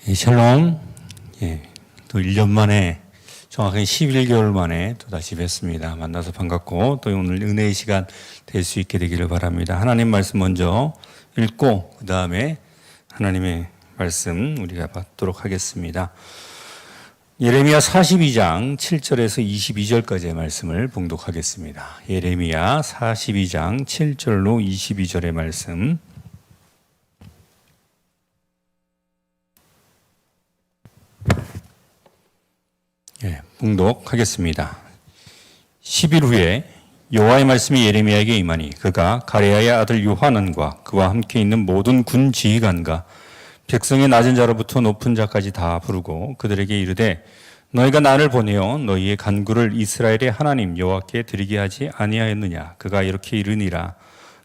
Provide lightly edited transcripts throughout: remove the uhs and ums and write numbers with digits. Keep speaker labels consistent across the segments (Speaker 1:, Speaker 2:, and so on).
Speaker 1: 샬롬. 또 1년 만에, 정확히 11개월 만에 또 다시 뵙습니다. 만나서 반갑고, 또 오늘 은혜의 시간 될 수 있게 되기를 바랍니다. 하나님 말씀 먼저 읽고, 그 다음에 하나님의 말씀 우리가 받도록 하겠습니다. 예레미야 42장 7절에서 22절까지의 말씀을 봉독하겠습니다. 예레미야 42장 7절로 22절의 말씀. 봉독하겠습니다. 10일 후에 여호와의 말씀이 예레미야에게 임하니 그가 가레야의 아들 요하난과 그와 함께 있는 모든 군 지휘관과 백성의 낮은 자로부터 높은 자까지 다 부르고 그들에게 이르되 너희가 나를 보내어 너희의 간구를 이스라엘의 하나님 여호와께 드리게 하지 아니하였느냐. 그가 이렇게 이르니라.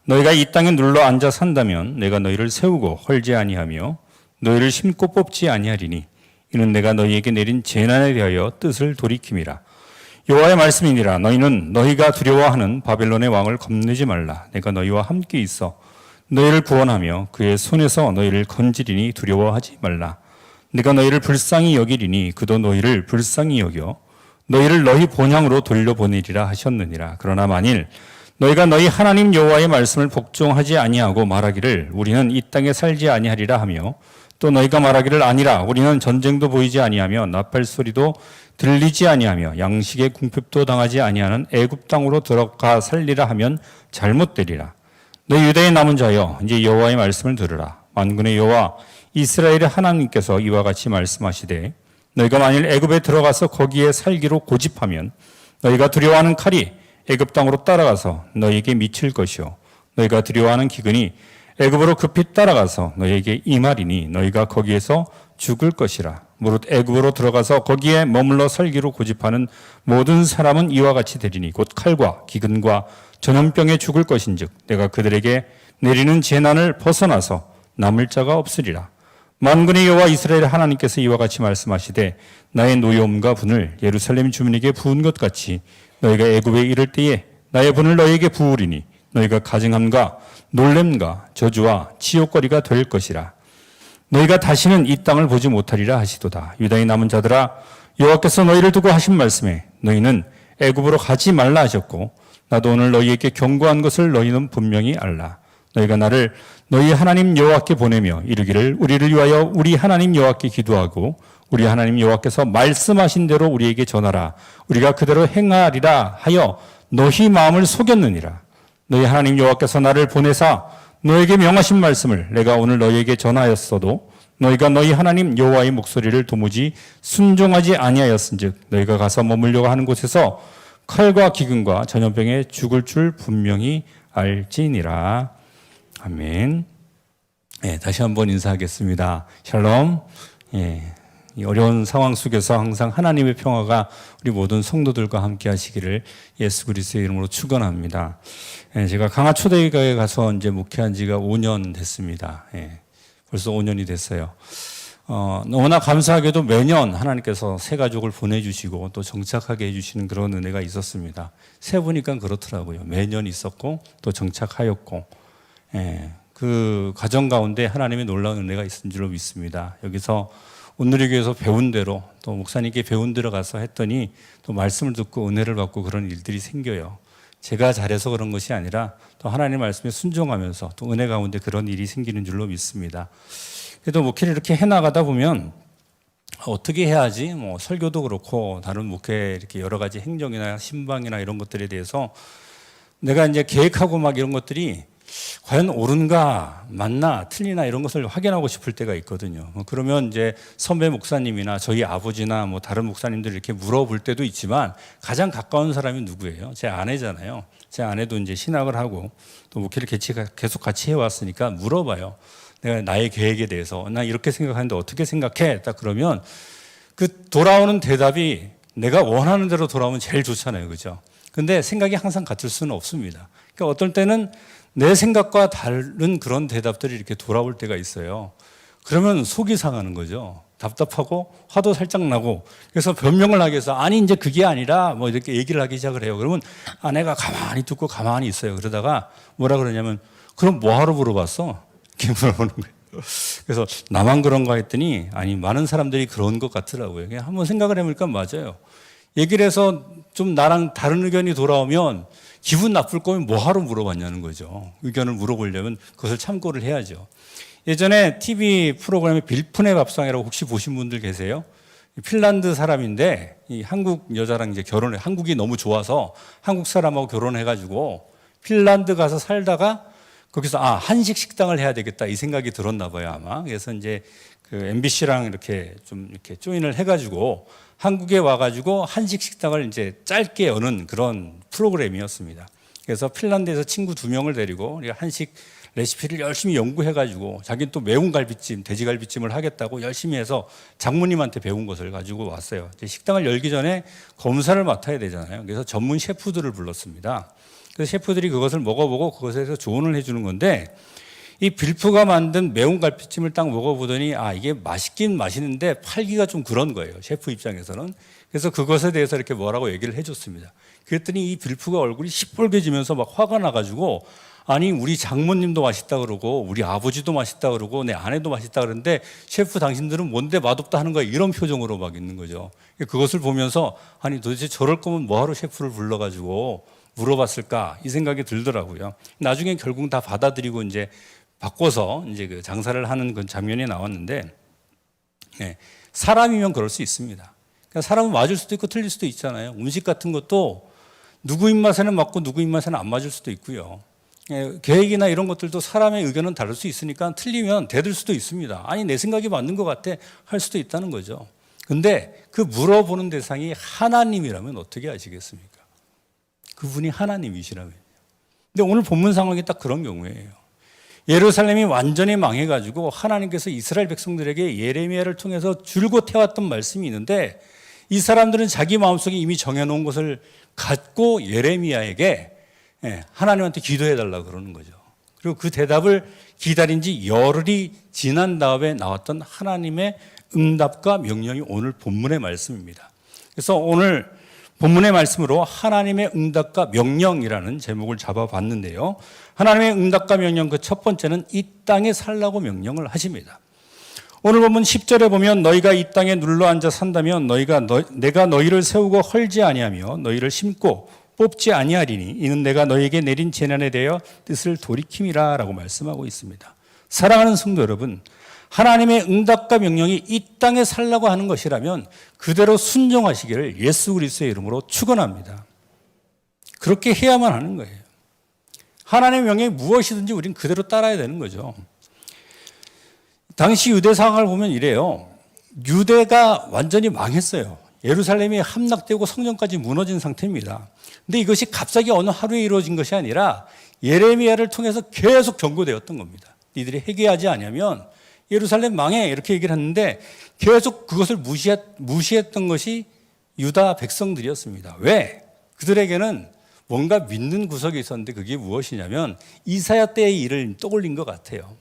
Speaker 1: 너희가 이 땅에 눌러 앉아 산다면 내가 너희를 세우고 헐지 아니하며 너희를 심고 뽑지 아니하리니 이는 내가 너희에게 내린 재난에 대하여 뜻을 돌이킴이라. 여호와의 말씀이니라. 너희는 너희가 두려워하는 바벨론의 왕을 겁내지 말라. 내가 너희와 함께 있어 너희를 구원하며 그의 손에서 너희를 건지리니 두려워하지 말라. 내가 너희를 불쌍히 여기리니 그도 너희를 불쌍히 여겨 너희를 너희 본향으로 돌려보내리라 하셨느니라. 그러나 만일 너희가 너희 하나님 여호와의 말씀을 복종하지 아니하고 말하기를 우리는 이 땅에 살지 아니하리라 하며 또 너희가 말하기를 아니라 우리는 전쟁도 보이지 아니하며 나팔 소리도 들리지 아니하며 양식의 궁핍도 당하지 아니하는 애굽 땅으로 들어가 살리라 하면 잘못되리라. 너희 유다의 남은 자여 이제 여호와의 말씀을 들으라. 만군의 여호와 이스라엘의 하나님께서 이와 같이 말씀하시되 너희가 만일 애굽에 들어가서 거기에 살기로 고집하면 너희가 두려워하는 칼이 애굽 땅으로 따라가서 너희에게 미칠 것이요 너희가 두려워하는 기근이 애굽으로 급히 따라가서 너희에게 임하리니 너희가 거기에서 죽을 것이라. 무릇 애굽으로 들어가서 거기에 머물러 살기로 고집하는 모든 사람은 이와 같이 되리니 곧 칼과 기근과 전염병에 죽을 것인즉 내가 그들에게 내리는 재난을 벗어나서 남을 자가 없으리라. 만군의 여호와 이스라엘의 하나님께서 이와 같이 말씀하시되 나의 노여움과 분을 예루살렘 주민에게 부은 것 같이 너희가 애굽에 이를 때에 나의 분을 너희에게 부으리니 너희가 가증함과 놀램과 저주와 치욕거리가 될 것이라. 너희가 다시는 이 땅을 보지 못하리라 하시도다. 유다의 남은 자들아 여호와께서 너희를 두고 하신 말씀에 너희는 애굽으로 가지 말라 하셨고 나도 오늘 너희에게 경고한 것을 너희는 분명히 알라. 너희가 나를 너희 하나님 여호와께 보내며 이르기를 우리를 위하여 우리 하나님 여호와께 기도하고 우리 하나님 여호와께서 말씀하신 대로 우리에게 전하라. 우리가 그대로 행하리라 하여 너희 마음을 속였느니라. 너희 하나님 여호와께서 나를 보내사 너에게 명하신 말씀을 내가 오늘 너희에게 전하였어도 너희가 너희 하나님 여호와의 목소리를 도무지 순종하지 아니하였은즉 너희가 가서 머물려고 하는 곳에서 칼과 기근과 전염병에 죽을 줄 분명히 알지니라. 아멘. 다시 한번 인사하겠습니다. 샬롬. 이 어려운 상황 속에서 항상 하나님의 평화가 우리 모든 성도들과 함께 하시기를 예수 그리스도의 이름으로 축원합니다. 제가 강화초대교회에 가서 이제 목회한 지가 5년 됐습니다. 벌써 5년이 됐어요. 너무나 감사하게도 매년 하나님께서 새 가족을 보내주시고 또 정착하게 해주시는 그런 은혜가 있었습니다. 세보니까 그렇더라고요. 매년 있었고 또 정착하였고, 그 과정 가운데 하나님의 놀라운 은혜가 있은 줄로 믿습니다. 여기서 온누리교회에서 배운 대로 또 목사님께 배운 대로 가서 했더니 또 말씀을 듣고 은혜를 받고 그런 일들이 생겨요. 제가 잘해서 그런 것이 아니라 또 하나님의 말씀에 순종하면서 또 은혜 가운데 그런 일이 생기는 줄로 믿습니다. 그래도 목회를 이렇게 해나가다 보면 어떻게 해야지 뭐 설교도 그렇고 다른 목회 이렇게 여러 가지 행정이나 신방이나 이런 것들에 대해서 내가 이제 계획하고 막 이런 것들이 과연 옳은가 맞나 틀리나 이런 것을 확인하고 싶을 때가 있거든요. 그러면 이제 선배 목사님이나 저희 아버지나 뭐 다른 목사님들 이렇게 물어볼 때도 있지만 가장 가까운 사람이 누구예요? 제 아내잖아요. 제 아내도 이제 신학을 하고 또 목회를 계속 같이 해왔으니까 물어봐요. 내가 나의 계획에 대해서 나 이렇게 생각하는데 어떻게 생각해? 딱 그러면 그 돌아오는 대답이 내가 원하는 대로 돌아오면 제일 좋잖아요. 그죠? 근데 생각이 항상 같을 수는 없습니다. 그러니까 어떨 때는 내 생각과 다른 그런 대답들이 이렇게 돌아올 때가 있어요. 그러면 속이 상하는 거죠. 답답하고 화도 살짝 나고 그래서 변명을 하기 위해서 아니 이제 그게 아니라 뭐 이렇게 얘기를 하기 시작을 해요. 그러면 아내가 가만히 듣고 가만히 있어요. 그러다가 뭐라 그러냐면 그럼 뭐하러 물어봤어? 이렇게 물어보는 거예요. 그래서 나만 그런가 했더니 아니 많은 사람들이 그런 것 같더라고요. 그냥 한번 생각을 해보니까 맞아요. 얘기를 해서 좀 나랑 다른 의견이 돌아오면 기분 나쁠 거면 뭐하러 물어봤냐는 거죠. 의견을 물어보려면 그것을 참고를 해야죠. 예전에 TV 프로그램에 빌푼의 밥상이라고 혹시 보신 분들 계세요? 핀란드 사람인데 이 한국 여자랑 이제 결혼해, 한국이 너무 좋아서 한국 사람하고 결혼해가지고 핀란드 가서 살다가 거기서 한식 식당을 해야 되겠다 이 생각이 들었나 봐요 아마. 그래서 이제 그 MBC랑 이렇게 좀 이렇게 조인을 해가지고 한국에 와가지고 한식 식당을 이제 짧게 여는 그런 프로그램이었습니다. 그래서 핀란드에서 친구 2명을 데리고 한식 레시피를 열심히 연구해가지고 자기는 또 매운 갈비찜, 돼지갈비찜을 하겠다고 열심히 해서 장모님한테 배운 것을 가지고 왔어요. 이제 식당을 열기 전에 검사를 맡아야 되잖아요. 그래서 전문 셰프들을 불렀습니다. 그래서 셰프들이 그것을 먹어보고 그것에 대해서 조언을 해주는 건데 이 빌프가 만든 매운 갈비찜을 딱 먹어보더니 이게 맛있긴 맛있는데 팔기가 좀 그런 거예요. 셰프 입장에서는. 그래서 그것에 대해서 이렇게 뭐라고 얘기를 해줬습니다. 그랬더니 이 빌프가 얼굴이 시뻘개지면서 막 화가 나가지고 아니 우리 장모님도 맛있다 그러고 우리 아버지도 맛있다 그러고 내 아내도 맛있다 그러는데 셰프 당신들은 뭔데 맛없다 하는 거야 이런 표정으로 막 있는 거죠. 그것을 보면서 아니 도대체 저럴 거면 뭐하러 셰프를 불러가지고 물어봤을까 이 생각이 들더라고요. 나중에 결국 다 받아들이고 이제 바꿔서 이제 그 장사를 하는 그 장면이 나왔는데 사람이면 그럴 수 있습니다. 그러니까 사람은 맞을 수도 있고 틀릴 수도 있잖아요. 음식 같은 것도 누구 입맛에는 맞고 누구 입맛에는 안 맞을 수도 있고요. 계획이나 이런 것들도 사람의 의견은 다를 수 있으니까 틀리면 대들 수도 있습니다. 아니 내 생각이 맞는 것 같아 할 수도 있다는 거죠. 근데 그 물어보는 대상이 하나님이라면 어떻게 하시겠습니까? 그분이 하나님이시라면. 근데 오늘 본문 상황이 딱 그런 경우예요. 예루살렘이 완전히 망해가지고 하나님께서 이스라엘 백성들에게 예레미야를 통해서 줄곧 해왔던 말씀이 있는데 이 사람들은 자기 마음속에 이미 정해놓은 것을 갖고 예레미야에게 하나님한테 기도해달라고 그러는 거죠. 그리고 그 대답을 기다린 지 열흘이 지난 다음에 나왔던 하나님의 응답과 명령이 오늘 본문의 말씀입니다. 그래서 오늘 본문의 말씀으로 하나님의 응답과 명령이라는 제목을 잡아봤는데요. 하나님의 응답과 명령 그 첫 번째는 이 땅에 살라고 명령을 하십니다. 오늘 본문 10절에 보면 너희가 이 땅에 눌러앉아 산다면 내가 너희를 세우고 헐지 아니하며 너희를 심고 뽑지 아니하리니 이는 내가 너희에게 내린 재난에 대하여 뜻을 돌이킴이라 라고 말씀하고 있습니다. 사랑하는 성도 여러분, 하나님의 응답과 명령이 이 땅에 살라고 하는 것이라면 그대로 순종하시기를 예수 그리스도의 이름으로 축원합니다. 그렇게 해야만 하는 거예요. 하나님의 명령이 무엇이든지 우리는 그대로 따라야 되는 거죠. 당시 유대 상황을 보면 이래요. 유대가 완전히 망했어요. 예루살렘이 함락되고 성전까지 무너진 상태입니다. 근데 이것이 갑자기 어느 하루에 이루어진 것이 아니라 예레미야를 통해서 계속 경고되었던 겁니다. 니들이 회개하지 않으면 예루살렘 망해 이렇게 얘기를 했는데 계속 그것을 무시했던 것이 유다 백성들이었습니다. 왜? 그들에게는 뭔가 믿는 구석이 있었는데 그게 무엇이냐면 이사야 때의 일을 떠올린 것 같아요.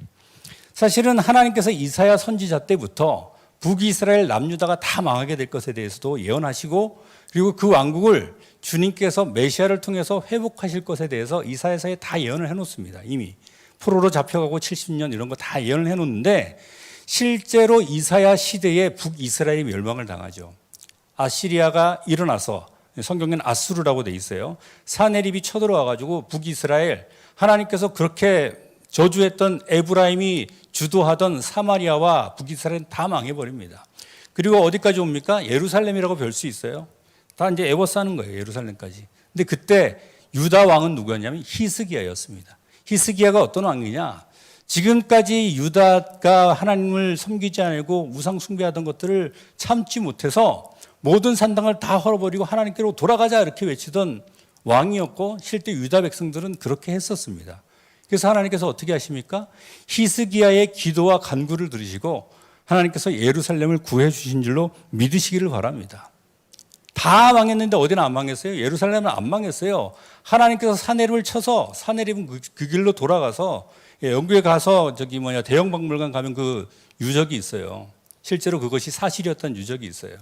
Speaker 1: 사실은 하나님께서 이사야 선지자 때부터 북이스라엘 남유다가 다 망하게 될 것에 대해서도 예언하시고 그리고 그 왕국을 주님께서 메시아를 통해서 회복하실 것에 대해서 이사야서에 다 예언을 해놓습니다. 이미 포로로 잡혀가고 70년 이런 거 다 예언을 해놓는데 실제로 이사야 시대에 북이스라엘이 멸망을 당하죠. 아시리아가 일어나서 성경에는 아수르라고 돼 있어요. 사네립이 쳐들어와가지고 북이스라엘 하나님께서 그렇게 저주했던 에브라임이 주도하던 사마리아와 북이스라엘은 다 망해버립니다. 그리고 어디까지 옵니까? 예루살렘이라고 별 수 있어요. 다 이제 에워싸는 거예요. 예루살렘까지. 근데 그때 유다 왕은 누구였냐면 히스기야였습니다. 히스기야가 어떤 왕이냐? 지금까지 유다가 하나님을 섬기지 않고 우상 숭배하던 것들을 참지 못해서 모든 산당을 다 헐어버리고 하나님께로 돌아가자 이렇게 외치던 왕이었고 실제 유다 백성들은 그렇게 했었습니다. 그래서 하나님께서 어떻게 하십니까? 히스기야의 기도와 간구를 들으시고 하나님께서 예루살렘을 구해 주신 줄로 믿으시기를 바랍니다. 다 망했는데 어디는 안 망했어요? 예루살렘은 안 망했어요. 하나님께서 사내립을 쳐서 사내립은 그 길로 돌아가서 영국에 가서 대형 박물관 가면 그 유적이 있어요. 실제로 그것이 사실이었던 유적이 있어요.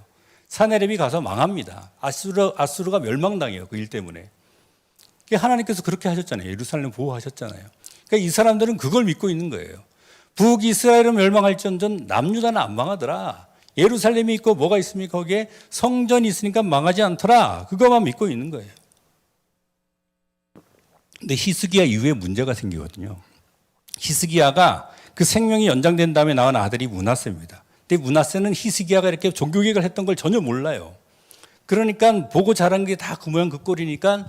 Speaker 1: 사내립이 가서 망합니다. 아수르가 멸망당해요. 그 일 때문에. 하나님께서 그렇게 하셨잖아요. 예루살렘 보호하셨잖아요. 그러니까 이 사람들은 그걸 믿고 있는 거예요. 북이스라엘은 멸망할지언정 남유다는 안 망하더라. 예루살렘이 있고 뭐가 있습니까? 거기에 성전이 있으니까 망하지 않더라. 그거만 믿고 있는 거예요. 근데 히스기야 이후에 문제가 생기거든요. 히스기야가 그 생명이 연장된 다음에 낳은 아들이 므낫세입니다. 근데 므낫세는 히스기야가 이렇게 종교개혁을 했던 걸 전혀 몰라요. 그러니까 보고 자란 게 다 그 모양 그 꼴이니까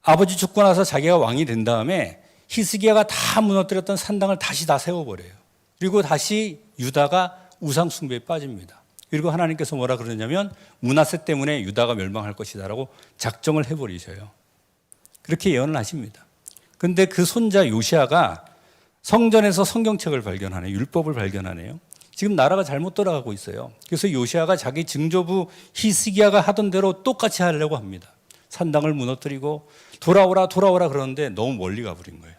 Speaker 1: 아버지 죽고 나서 자기가 왕이 된 다음에 히스기야가 다 무너뜨렸던 산당을 다시 다 세워버려요. 그리고 다시 유다가 우상 숭배에 빠집니다. 그리고 하나님께서 뭐라 그러냐면 므낫세 때문에 유다가 멸망할 것이다라고 작정을 해버리셔요. 그렇게 예언을 하십니다. 그런데 그 손자 요시아가 성전에서 성경책을 발견하네요. 율법을 발견하네요. 지금 나라가 잘못 돌아가고 있어요. 그래서 요시아가 자기 증조부 히스기야가 하던 대로 똑같이 하려고 합니다. 산당을 무너뜨리고 돌아오라 그러는데 너무 멀리 가버린 거예요.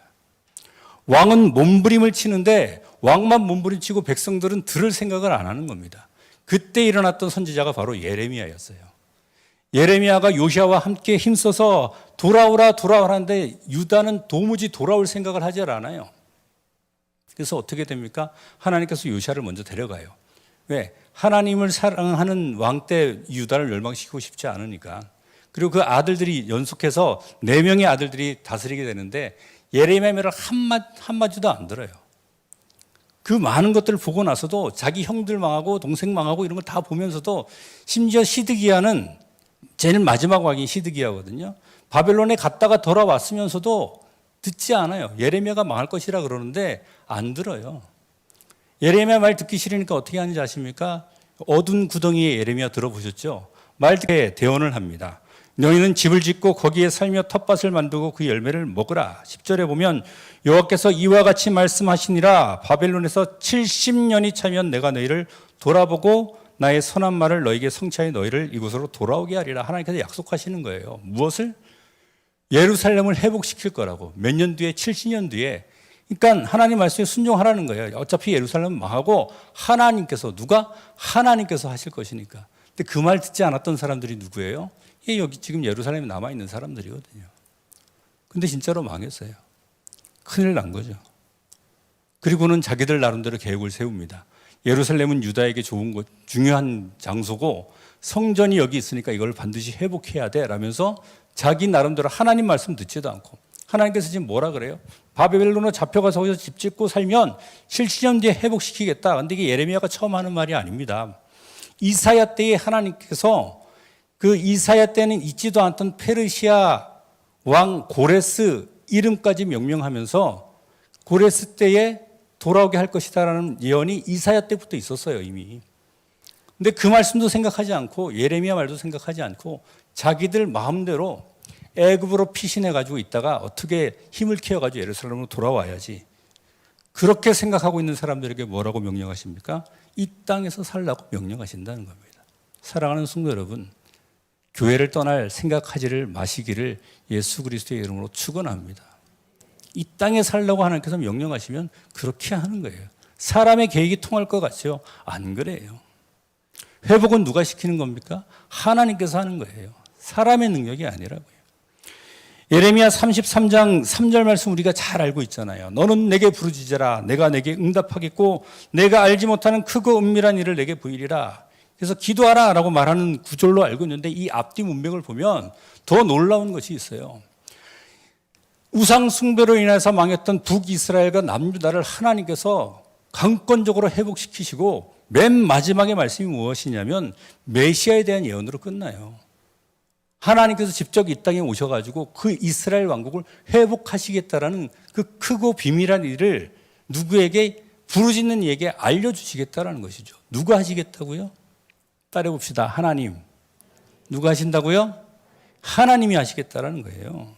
Speaker 1: 왕은 몸부림을 치는데 왕만 몸부림치고 백성들은 들을 생각을 안 하는 겁니다. 그때 일어났던 선지자가 바로 예레미야였어요. 예레미야가 요시아와 함께 힘써서 돌아오라 하는데 유다는 도무지 돌아올 생각을 하지 않아요. 그래서 어떻게 됩니까? 하나님께서 요시아를 먼저 데려가요. 왜? 하나님을 사랑하는 왕 때 유다를 멸망시키고 싶지 않으니까. 그리고 그 아들들이 연속해서 4명의 아들들이 다스리게 되는데 예레미야 말을 한마디도 안 들어요. 그 많은 것들을 보고 나서도 자기 형들 망하고 동생 망하고 이런 걸 다 보면서도 심지어 시드기야는 제일 마지막 왕이 시드기야거든요. 바벨론에 갔다가 돌아왔으면서도 듣지 않아요. 예레미야가 망할 것이라 그러는데 안 들어요. 예레미야 말 듣기 싫으니까 어떻게 하는지 아십니까? 어두운 구덩이에 예레미야 들어보셨죠? 말 듣게 대언을 합니다. 너희는 집을 짓고 거기에 살며 텃밭을 만들고 그 열매를 먹으라. 10절에 보면 여호와께서 이와 같이 말씀하시니라. 바벨론에서 70년이 차면 내가 너희를 돌아보고 나의 선한 말을 너희에게 성취하여 너희를 이곳으로 돌아오게 하리라. 하나님께서 약속하시는 거예요. 무엇을? 예루살렘을 회복시킬 거라고. 몇 년 뒤에 70년 뒤에. 그러니까 하나님 말씀에 순종하라는 거예요. 어차피 예루살렘은 망하고 하나님께서 누가? 하나님께서 하실 것이니까. 근데 그 말 듣지 않았던 사람들이 누구예요? 여기 지금 예루살렘에 남아있는 사람들이거든요. 근데 진짜로 망했어요. 큰일 난 거죠. 그리고는 자기들 나름대로 계획을 세웁니다. 예루살렘은 유다에게 좋은 곳, 중요한 장소고 성전이 여기 있으니까 이걸 반드시 회복해야 돼 라면서 자기 나름대로 하나님 말씀 듣지도 않고 하나님께서 지금 뭐라 그래요? 바벨론으로 잡혀가서 거기서 집 짓고 살면 70년 뒤에 회복시키겠다. 근데 이게 예레미야가 처음 하는 말이 아닙니다. 이사야 때에 하나님께서 그 이사야 때는 있지도 않던 페르시아 왕 고레스 이름까지 명명하면서 고레스 때에 돌아오게 할 것이다라는 예언이 이사야 때부터 있었어요, 이미. 근데 그 말씀도 생각하지 않고 예레미야 말도 생각하지 않고 자기들 마음대로 애굽으로 피신해 가지고 있다가 어떻게 힘을 키워 가지고 예루살렘으로 돌아와야지. 그렇게 생각하고 있는 사람들에게 뭐라고 명령하십니까? 이 땅에서 살라고 명령하신다는 겁니다. 사랑하는 성도 여러분, 교회를 떠날 생각하지를 마시기를 예수 그리스도의 이름으로 축원합니다. 이 땅에 살라고 하나님께서 명령하시면 그렇게 하는 거예요. 사람의 계획이 통할 것 같죠? 안 그래요. 회복은 누가 시키는 겁니까? 하나님께서 하는 거예요. 사람의 능력이 아니라고요. 예레미야 33장 3절 말씀 우리가 잘 알고 있잖아요. 너는 내게 부르짖으라. 내가 내게 응답하겠고 내가 알지 못하는 크고 은밀한 일을 내게 보이리라. 그래서 기도하라 라고 말하는 구절로 알고 있는데 이 앞뒤 문맥을 보면 더 놀라운 것이 있어요. 우상 숭배로 인해서 망했던 북이스라엘과 남유다를 하나님께서 강권적으로 회복시키시고 맨 마지막에 말씀이 무엇이냐면 메시아에 대한 예언으로 끝나요. 하나님께서 직접 이 땅에 오셔가지고 그 이스라엘 왕국을 회복하시겠다라는 그 크고 비밀한 일을 누구에게 부르짖는 이에게 알려주시겠다라는 것이죠. 누가 하시겠다고요? 따라해봅시다. 하나님. 누가 하신다고요? 하나님이 하시겠다라는 거예요.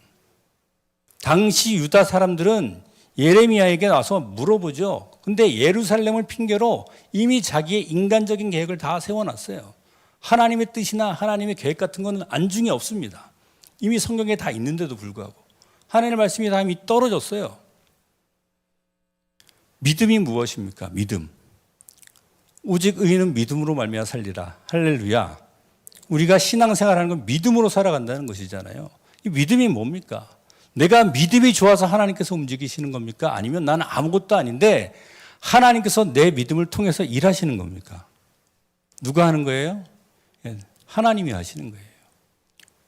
Speaker 1: 당시 유다 사람들은 예레미야에게 와서 물어보죠. 근데 예루살렘을 핑계로 이미 자기의 인간적인 계획을 다 세워놨어요. 하나님의 뜻이나 하나님의 계획 같은 거는 안중에 없습니다. 이미 성경에 다 있는데도 불구하고 하나님의 말씀이 다 이미 떨어졌어요. 믿음이 무엇입니까? 믿음. 오직 의인은 믿음으로 말미암아 살리라. 할렐루야. 우리가 신앙생활하는 건 믿음으로 살아간다는 것이잖아요. 이 믿음이 뭡니까? 내가 믿음이 좋아서 하나님께서 움직이시는 겁니까? 아니면 나는 아무것도 아닌데 하나님께서 내 믿음을 통해서 일하시는 겁니까? 누가 하는 거예요? 하나님이 하시는 거예요.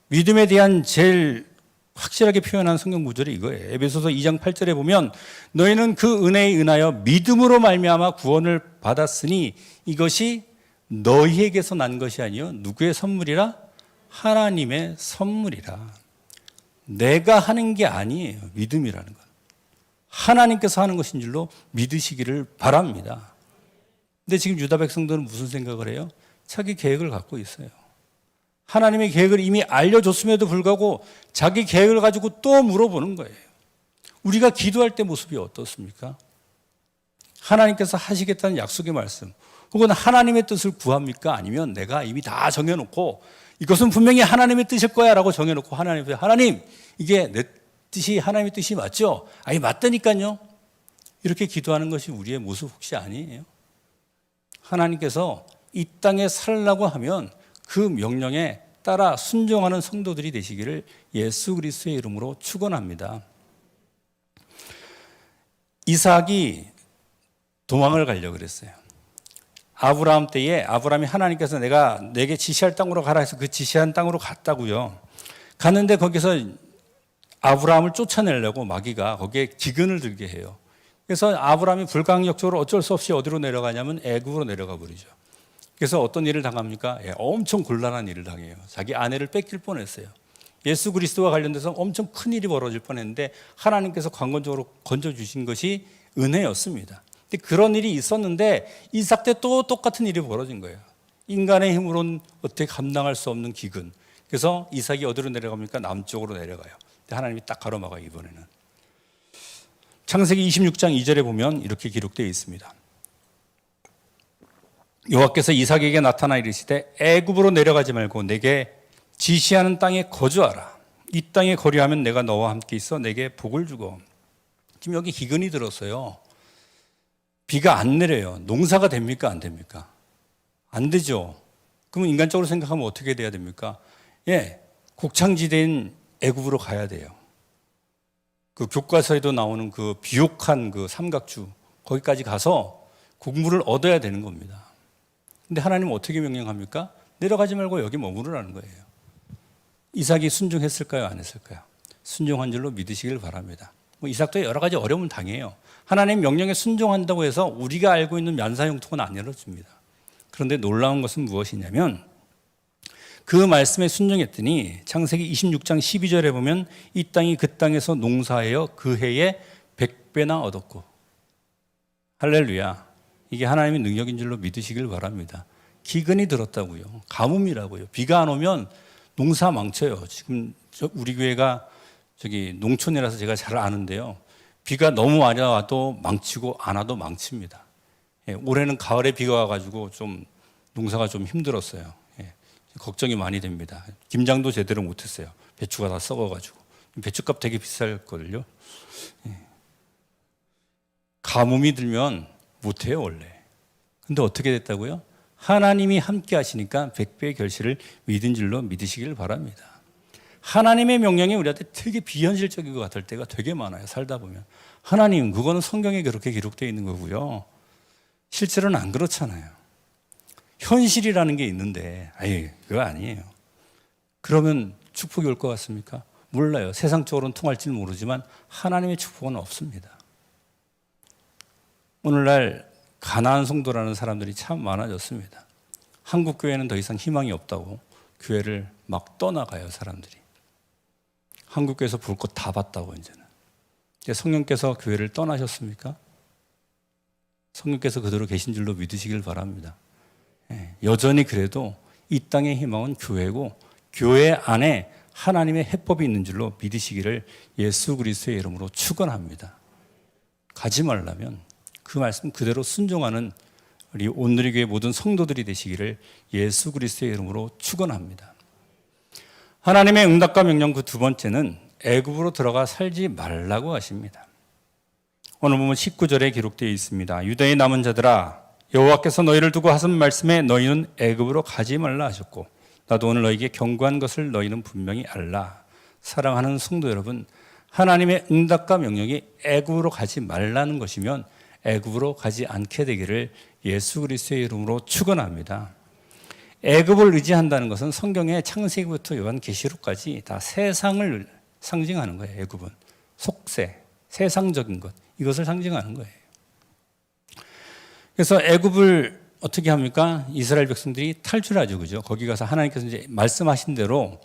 Speaker 1: 믿음에 대한 제일 확실하게 표현한 성경 구절이 이거예요. 에베소서 2장 8절에 보면 너희는 그 은혜에 인하여 믿음으로 말미암아 구원을 받았으니 이것이 너희에게서 난 것이 아니요 누구의 선물이라? 하나님의 선물이라. 내가 하는 게 아니에요. 믿음이라는 건 하나님께서 하는 것인 줄로 믿으시기를 바랍니다. 근데 지금 유다 백성들은 무슨 생각을 해요? 자기 계획을 갖고 있어요. 하나님의 계획을 이미 알려줬음에도 불구하고 자기 계획을 가지고 또 물어보는 거예요. 우리가 기도할 때 모습이 어떻습니까? 하나님께서 하시겠다는 약속의 말씀 혹은 하나님의 뜻을 구합니까? 아니면 내가 이미 다 정해놓고 이것은 분명히 하나님의 뜻일 거야 라고 정해놓고 하나님 이게 내 뜻이 하나님의 뜻이 맞죠? 아니 맞다니까요. 이렇게 기도하는 것이 우리의 모습 혹시 아니에요? 하나님께서 이 땅에 살라고 하면 그 명령에 따라 순종하는 성도들이 되시기를 예수 그리스도의 이름으로 축원합니다. 이삭이 도망을 가려고 그랬어요. 아브라함 때에 아브라함이 하나님께서 내게 지시할 땅으로 가라 해서 그 지시한 땅으로 갔다고요. 갔는데 거기서 아브라함을 쫓아내려고 마귀가 거기에 기근을 들게 해요. 그래서 아브라함이 불강력적으로 어쩔 수 없이 어디로 내려가냐면 애굽으로 내려가 버리죠. 그래서 어떤 일을 당합니까? 엄청 곤란한 일을 당해요. 자기 아내를 뺏길 뻔했어요. 예수 그리스도와 관련돼서 엄청 큰 일이 벌어질 뻔했는데 하나님께서 관건적으로 건져주신 것이 은혜였습니다. 근데 그런 일이 있었는데 이삭 때 또 똑같은 일이 벌어진 거예요. 인간의 힘으로는 어떻게 감당할 수 없는 기근. 그래서 이삭이 어디로 내려갑니까? 남쪽으로 내려가요. 근데 하나님이 딱 가로막아요. 이번에는. 창세기 26장 2절에 보면 이렇게 기록되어 있습니다. 여호와께서 이삭에게 나타나 이르시되 애굽으로 내려가지 말고 내게 지시하는 땅에 거주하라. 이 땅에 거류하면 내가 너와 함께 있어 내게 복을 주고. 지금 여기 기근이 들었어요. 비가 안 내려요. 농사가 됩니까? 안 됩니까? 안 되죠. 그러면 인간적으로 생각하면 어떻게 돼야 됩니까? 곡창지대인 애굽으로 가야 돼요. 그 교과서에도 나오는 그 비옥한 그 삼각주 거기까지 가서 곡물을 얻어야 되는 겁니다. 근데 하나님은 어떻게 명령합니까? 내려가지 말고 여기 머무르라는 거예요. 이삭이 순종했을까요? 안 했을까요? 순종한 줄로 믿으시길 바랍니다. 이삭도 여러 가지 어려움을 당해요. 하나님 명령에 순종한다고 해서 우리가 알고 있는 면사형통은 안 열어줍니다. 그런데 놀라운 것은 무엇이냐면 그 말씀에 순종했더니 창세기 26장 12절에 보면 이 땅이 그 땅에서 농사하여 그 해에 100배나 얻었고. 할렐루야. 이게 하나님의 능력인 줄로 믿으시길 바랍니다. 기근이 들었다고요. 가뭄이라고요. 비가 안 오면 농사 망쳐요. 지금 우리 교회가 농촌이라서 제가 잘 아는데요. 비가 너무 많이 와도 망치고 안 와도 망칩니다. 올해는 가을에 비가 와가지고 좀 농사가 좀 힘들었어요. 걱정이 많이 됩니다. 김장도 제대로 못했어요. 배추가 다 썩어가지고. 배추값 되게 비쌀걸요. 가뭄이 들면 못해요 원래. 근데 어떻게 됐다고요? 하나님이 함께 하시니까 100배의 결실을 믿은 줄로 믿으시길 바랍니다. 하나님의 명령이 우리한테 되게 비현실적인 것 같을 때가 되게 많아요. 살다 보면. 하나님 그거는 성경에 그렇게 기록되어 있는 거고요. 실제로는 안 그렇잖아요. 현실이라는 게 있는데 그거 아니에요. 그러면 축복이 올 것 같습니까? 몰라요. 세상적으로는 통할지는 모르지만 하나님의 축복은 없습니다. 오늘날 가나안 성도라는 사람들이 참 많아졌습니다. 한국 교회는 더 이상 희망이 없다고 교회를 막 떠나가요. 사람들이. 한국 교회에서 볼 것 다 봤다고 이제는. 성령께서 교회를 떠나셨습니까? 성령께서 그대로 계신 줄로 믿으시길 바랍니다. 여전히 그래도 이 땅의 희망은 교회고 교회 안에 하나님의 해법이 있는 줄로 믿으시기를 예수 그리스도의 이름으로 축원합니다. 가지 말라면 그 말씀 그대로 순종하는 우리 온누리교회 모든 성도들이 되시기를 예수 그리스도의 이름으로 축원합니다. 하나님의 응답과 명령 그 두 번째는 애굽으로 들어가 살지 말라고 하십니다. 오늘 보면 19절에 기록되어 있습니다. 유다의 남은 자들아 여호와께서 너희를 두고 하신 말씀에 너희는 애굽으로 가지 말라 하셨고 나도 오늘 너희에게 경고한 것을 너희는 분명히 알라. 사랑하는 성도 여러분, 하나님의 응답과 명령이 애굽으로 가지 말라는 것이면 애굽으로 가지 않게 되기를 예수 그리스도의 이름으로 축원합니다. 애굽을 의지한다는 것은 성경의 창세기부터 요한계시록까지 다 세상을 상징하는 거예요. 애굽은 속세, 세상적인 것, 이것을 상징하는 거예요. 그래서 애굽을 어떻게 합니까? 이스라엘 백성들이 탈출하죠, 그죠? 거기 가서 하나님께서 이제 말씀하신 대로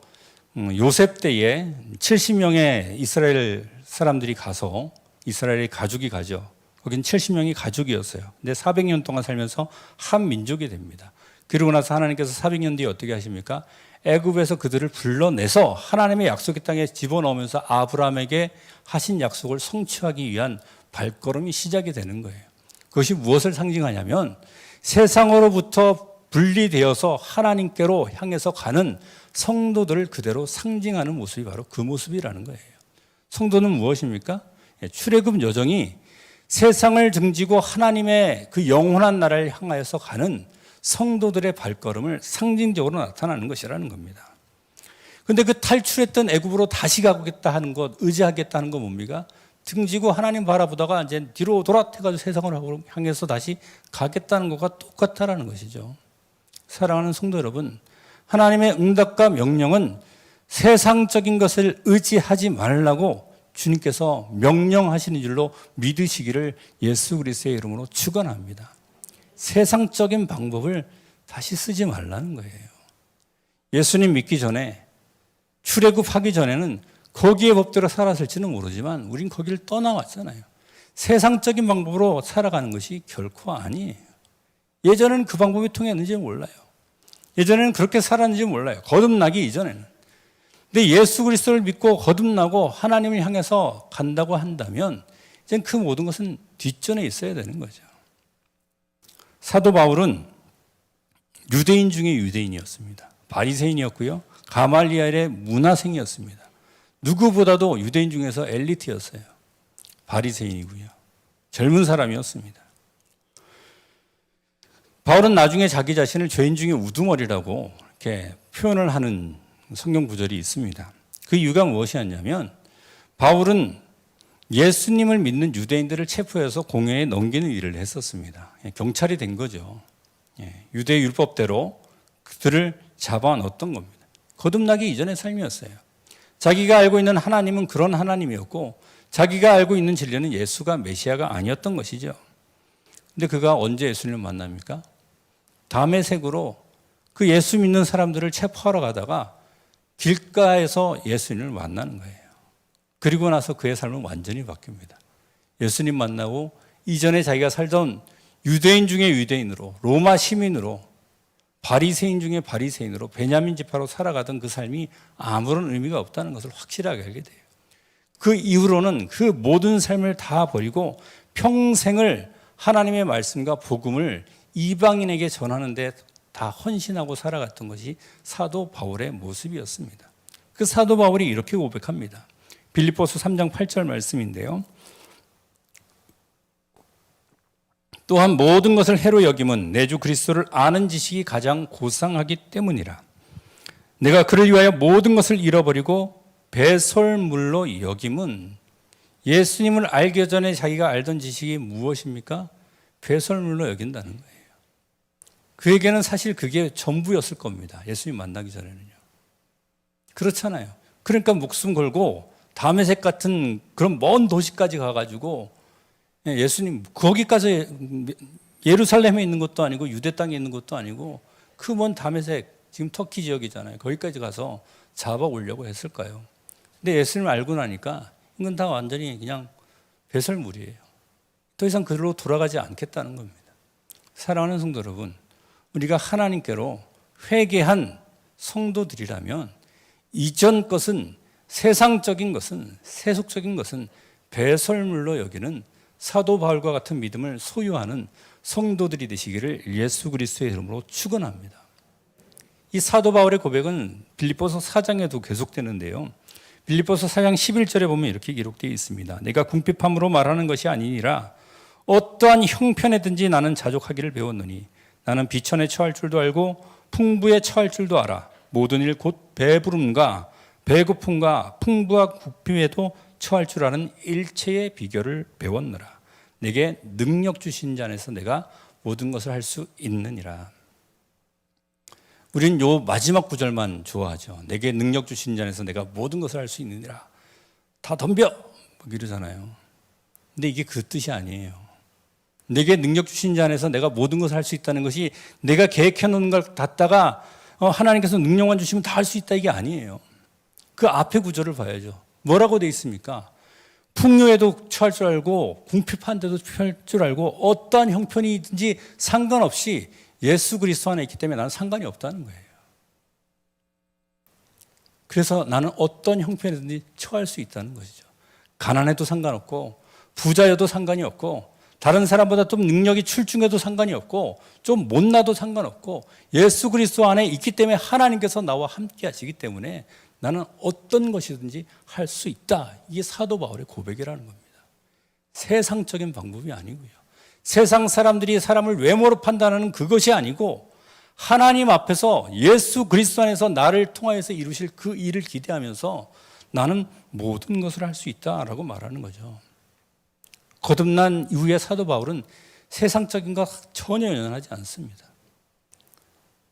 Speaker 1: 요셉 때에 70명의 이스라엘 사람들이 가서 이스라엘의 가족이 가죠. 거긴 70명이 가족이었어요. 근데 400년 동안 살면서 한 민족이 됩니다. 그러고 나서 하나님께서 400년 뒤에 어떻게 하십니까? 애굽에서 그들을 불러내서 하나님의 약속의 땅에 집어넣으면서 아브라함에게 하신 약속을 성취하기 위한 발걸음이 시작이 되는 거예요. 그것이 무엇을 상징하냐면 세상으로부터 분리되어서 하나님께로 향해서 가는 성도들을 그대로 상징하는 모습이 바로 그 모습이라는 거예요. 성도는 무엇입니까? 출애굽 여정이 세상을 등지고 하나님의 그 영원한 나라를 향하여서 가는 성도들의 발걸음을 상징적으로 나타나는 것이라는 겁니다. 그런데 그 탈출했던 애굽으로 다시 가겠다 하는 것, 의지하겠다 하는 건 뭡니까? 등지고 하나님 바라보다가 이제 뒤로 돌아태가지고 세상을 향해서 다시 가겠다는 것과 똑같다라는 것이죠. 사랑하는 성도 여러분, 하나님의 응답과 명령은 세상적인 것을 의지하지 말라고 주님께서 명령하시는 줄로 믿으시기를 예수 그리스도의 이름으로 축원합니다. 세상적인 방법을 다시 쓰지 말라는 거예요. 예수님 믿기 전에 출애굽하기 전에는 거기에 법대로 살았을지는 모르지만 우린 거기를 떠나왔잖아요. 세상적인 방법으로 살아가는 것이 결코 아니에요. 예전에는 그 방법이 통했는지 몰라요. 예전에는 그렇게 살았는지 몰라요. 거듭나기 이전에는. 근데 예수 그리스도를 믿고 거듭나고 하나님을 향해서 간다고 한다면 이제 그 모든 것은 뒷전에 있어야 되는 거죠. 사도 바울은 유대인 중에 유대인이었습니다. 바리새인이었고요. 가말리엘의 문화생이었습니다. 누구보다도 유대인 중에서 엘리트였어요. 바리새인이고요. 젊은 사람이었습니다. 바울은 나중에 자기 자신을 죄인 중에 우두머리라고 이렇게 표현을 하는 성경 구절이 있습니다. 그 이유가 무엇이었냐면 바울은 예수님을 믿는 유대인들을 체포해서 공회에 넘기는 일을 했었습니다. 경찰이 된 거죠. 유대 율법대로 그들을 잡아넣었던 겁니다. 거듭나기 이전의 삶이었어요. 자기가 알고 있는 하나님은 그런 하나님이었고 자기가 알고 있는 진리는 예수가 메시아가 아니었던 것이죠. 근데 그가 언제 예수님을 만납니까? 다메섹으로 그 예수 믿는 사람들을 체포하러 가다가 길가에서 예수님을 만나는 거예요. 그리고 나서 그의 삶은 완전히 바뀝니다. 예수님 만나고 이전에 자기가 살던 유대인 중에 유대인으로, 로마 시민으로, 바리새인 중에 바리새인으로, 베냐민 지파로 살아가던 그 삶이 아무런 의미가 없다는 것을 확실하게 알게 돼요. 그 이후로는 그 모든 삶을 다 버리고 평생을 하나님의 말씀과 복음을 이방인에게 전하는 데 다 헌신하고 살아갔던 것이 사도 바울의 모습이었습니다. 그 사도 바울이 이렇게 고백합니다. 빌립보서 3장 8절 말씀인데요. 또한 모든 것을 해로 여김은 내 주 그리스도를 아는 지식이 가장 고상하기 때문이라. 내가 그를 위하여 모든 것을 잃어버리고 배설물로 여김은 예수님을 알기 전에 자기가 알던 지식이 무엇입니까? 배설물로 여긴다는 거예요. 그에게는 사실 그게 전부였을 겁니다. 예수님 만나기 전에는요. 그렇잖아요. 그러니까 목숨 걸고 다메섹 같은 그런 먼 도시까지 가가지고 예수님 거기까지 예루살렘에 있는 것도 아니고 유대 땅에 있는 것도 아니고 그 먼 다메섹 지금 터키 지역이잖아요. 거기까지 가서 잡아오려고 했을까요? 근데 예수님을 알고 나니까 이건 다 완전히 그냥 배설물이에요. 더 이상 그리로 돌아가지 않겠다는 겁니다. 사랑하는 성도 여러분, 우리가 하나님께로 회개한 성도들이라면 이전 것은 세상적인 것은 세속적인 것은 배설물로 여기는 사도 바울과 같은 믿음을 소유하는 성도들이 되시기를 예수 그리스도의 이름으로 축원합니다. 이 사도 바울의 고백은 빌립보서 4장에도 계속되는데요. 빌립보서 4장 11절에 보면 이렇게 기록되어 있습니다. 내가 궁핍함으로 말하는 것이 아니니라 어떠한 형편에든지 나는 자족하기를 배웠노니 나는 비천에 처할 줄도 알고 풍부에 처할 줄도 알아. 모든 일 곧 배부름과 배고픔과 풍부와 궁핍에도 처할 줄 아는 일체의 비결을 배웠노라. 내게 능력 주신 자 안에서 내가 모든 것을 할 수 있느니라. 우리는 요 마지막 구절만 좋아하죠. 내게 능력 주신 자 안에서 내가 모든 것을 할 수 있느니라. 다 덤벼! 뭐 이러잖아요. 근데 이게 그 뜻이 아니에요. 내게 능력 주신 자 안에서 내가 모든 것을 할 수 있다는 것이 내가 계획해 놓은 걸 갖다가 하나님께서 능력만 주시면 다 할 수 있다 이게 아니에요. 그 앞에 구절을 봐야죠. 뭐라고 돼 있습니까? 풍요에도 처할 줄 알고 궁핍한 데도 처할 줄 알고 어떠한 형편이든지 상관없이 예수 그리스도 안에 있기 때문에 나는 상관이 없다는 거예요. 그래서 나는 어떤 형편이든지 처할 수 있다는 것이죠. 가난해도 상관없고 부자여도 상관이 없고 다른 사람보다 좀 능력이 출중해도 상관이 없고 좀 못나도 상관없고 예수 그리스도 안에 있기 때문에 하나님께서 나와 함께 하시기 때문에 나는 어떤 것이든지 할 수 있다. 이게 사도 바울의 고백이라는 겁니다. 세상적인 방법이 아니고요. 세상 사람들이 사람을 외모로 판단하는 그것이 아니고 하나님 앞에서 예수 그리스도 안에서 나를 통하여서 이루실 그 일을 기대하면서 나는 모든 것을 할 수 있다라고 말하는 거죠. 거듭난 이후에 사도 바울은 세상적인 것 전혀 연연하지 않습니다.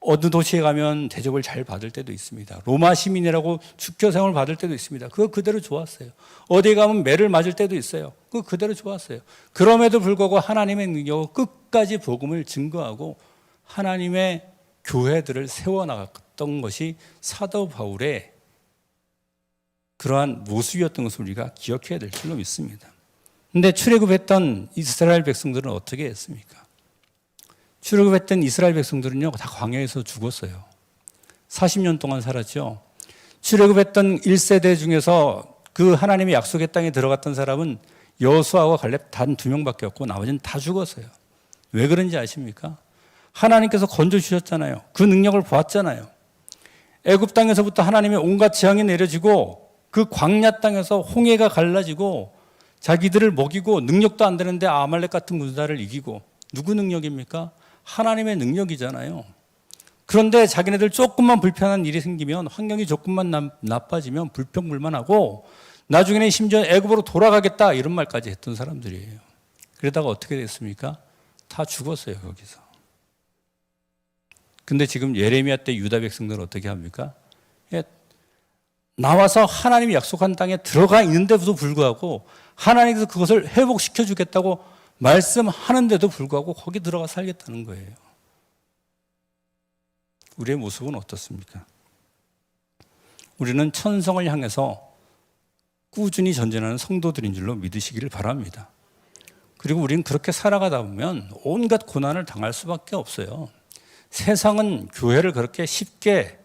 Speaker 1: 어느 도시에 가면 대접을 잘 받을 때도 있습니다. 로마 시민이라고 주교상을 받을 때도 있습니다. 그거 그대로 좋았어요. 어디에 가면 매를 맞을 때도 있어요. 그거 그대로 좋았어요. 그럼에도 불구하고 하나님의 능력으로 끝까지 복음을 증거하고 하나님의 교회들을 세워나갔던 것이 사도 바울의 그러한 모습이었던 것을 우리가 기억해야 될 줄로 믿습니다. 그런데 출애굽했던 이스라엘 백성들은 어떻게 했습니까? 출애굽했던 이스라엘 백성들은요 다 광야에서 죽었어요. 40년 동안 살았죠. 출애굽했던 1세대 중에서 그 하나님의 약속의 땅에 들어갔던 사람은 여호수아와 갈렙 단 2명밖에 없고 나머지는 다 죽었어요. 왜 그런지 아십니까? 하나님께서 건져주셨잖아요. 그 능력을 보았잖아요. 애굽 땅에서부터 하나님의 온갖 재앙이 내려지고 그 광야 땅에서 홍해가 갈라지고 자기들을 먹이고 능력도 안 되는데 아말렉 같은 군사를 이기고 누구 능력입니까? 하나님의 능력이잖아요. 그런데 자기네들 조금만 불편한 일이 생기면 환경이 조금만 나빠지면 불평불만하고 나중에는 심지어 애굽으로 돌아가겠다 이런 말까지 했던 사람들이에요. 그러다가 어떻게 됐습니까? 다 죽었어요 거기서. 근데 지금 예레미야 때 유다 백성들은 어떻게 합니까? 나와서 하나님이 약속한 땅에 들어가 있는데도 불구하고 하나님께서 그것을 회복시켜 주겠다고 말씀하는데도 불구하고 거기 들어가 살겠다는 거예요. 우리의 모습은 어떻습니까? 우리는 천성을 향해서 꾸준히 전진하는 성도들인 줄로 믿으시기를 바랍니다. 그리고 우리는 그렇게 살아가다 보면 온갖 고난을 당할 수밖에 없어요. 세상은 교회를 그렇게 쉽게